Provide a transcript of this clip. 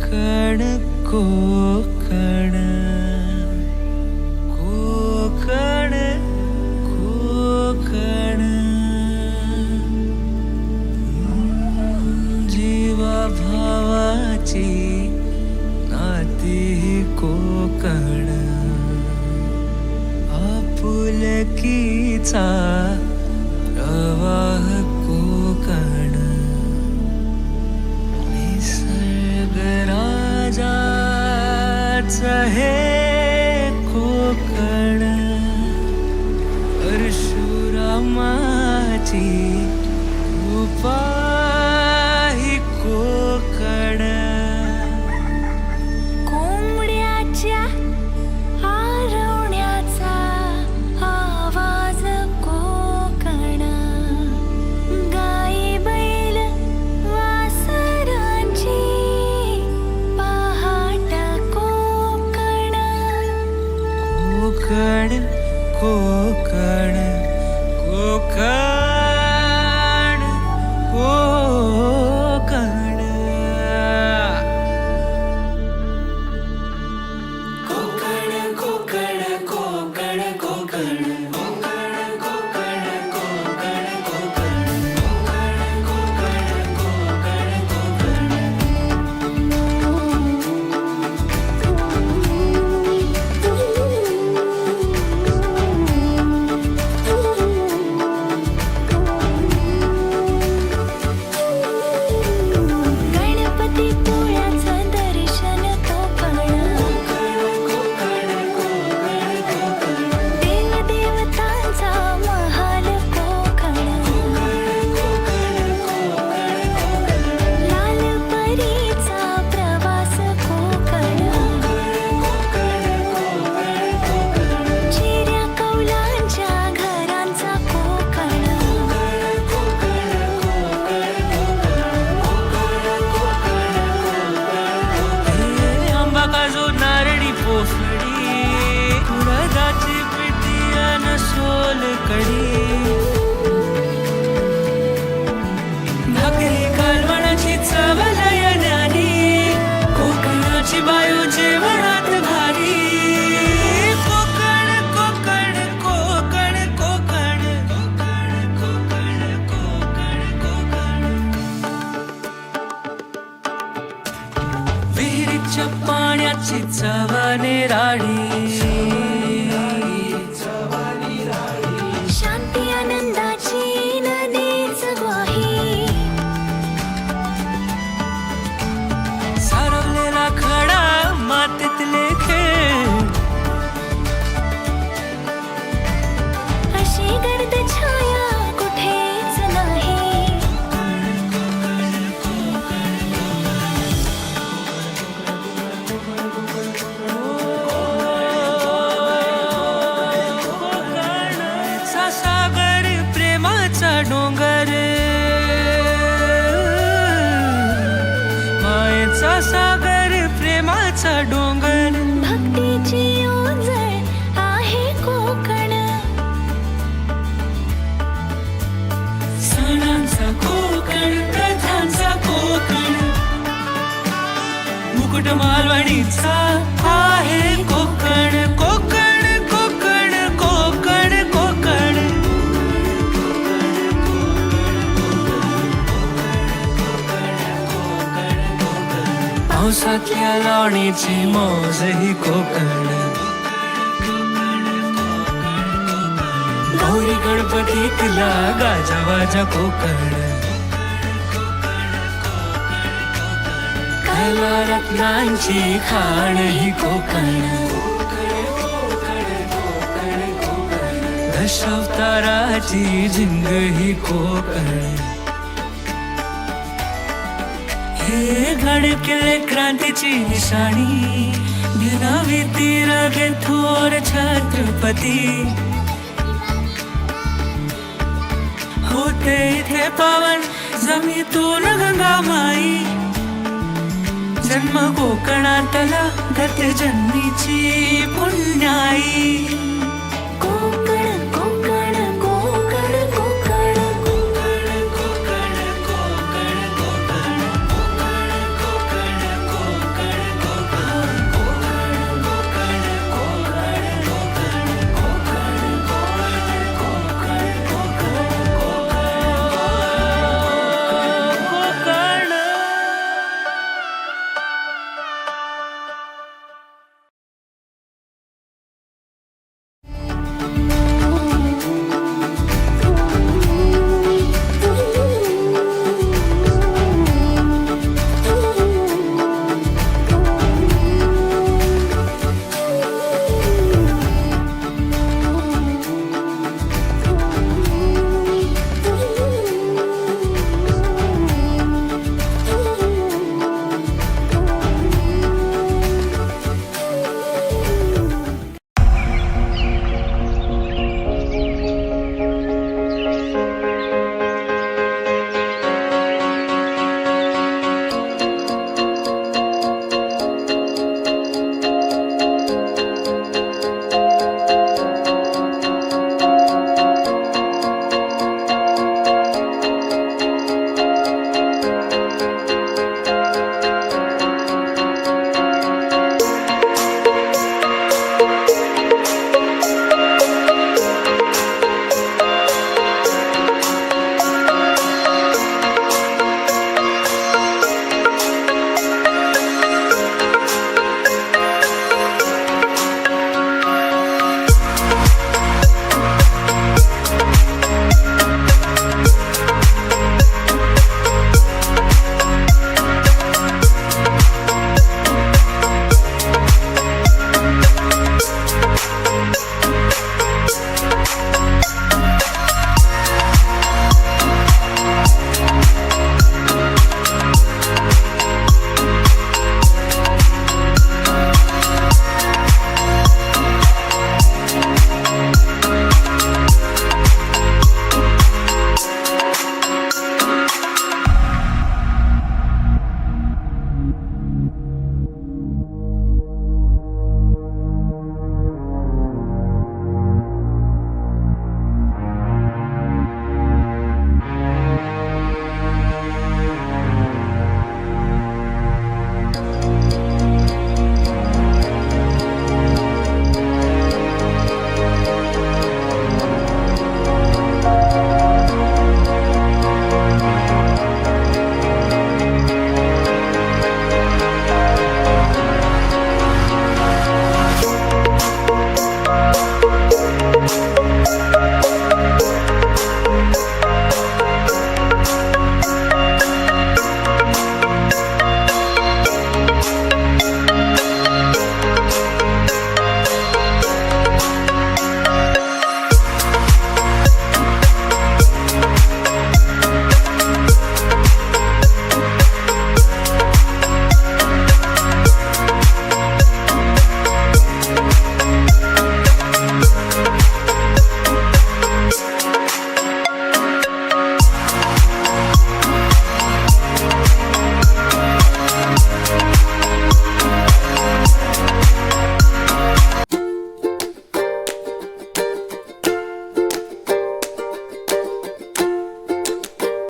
कोकण कोकण कोकण कोकण जीवा भावाची नाती कोकण आपुलकीचा प्रवाह कोकण निसर्गराजाच हे कोकण परशुरामाची कृपा ही कोकण कोंबड्याच्या आरवण्याचा आवाज कोकण गाई बैल वासरांची पहाट कोकण कोकण कोकण कोकण कोकण कोकण कोकण कोकण कोकण गणपतीपुळ्याचं दर्शन कोकण देवदेवतांचा महाल कोकण लालपरीचा प्रवास कोकण चिऱ्या कौलांच्या घरांचा कोकण आंबा काजू नारळी पोफळी उडदाची पिठी अन सोलकढी भाकरी कालवणाची चव लयण्यानी कोकणाची बायू जेवणात भारी कोकण कोकण कोकण कोकण कोकण कोकण कोकण विहिरीच्या पाण्याची चव निराळी शांती आनंदाची नदीच ग्वाही सारवलेला खडा मातीतले खेळ अशी गर्द छाया कुठेच नाही कोकणचा सागर प्रेमाचा डोंगर मायेचा सागर प्रेमाचा डोंगर भक्तीची ओंजळ आहे कोकण सणांचा कोकण प्रथांचा कोकण मुकुट मालवणीचा आहे कोकण कोकण कोकण कोकण कोकण पावसातल्या लावणीची मौज ही कोकण गौरी गणपतीतला गाजावाजा कोकण कला रत्नांची खाण ही कोकण दशावताराची झिंग ही कोकण हे गडकिल्ले क्रांतीची निशाणी गिनावी तीर गे थोर छत्रपती होते इथे पावन जमीतून गंगामाई जन्म कोकणातला गत जन्मीची पुण्याई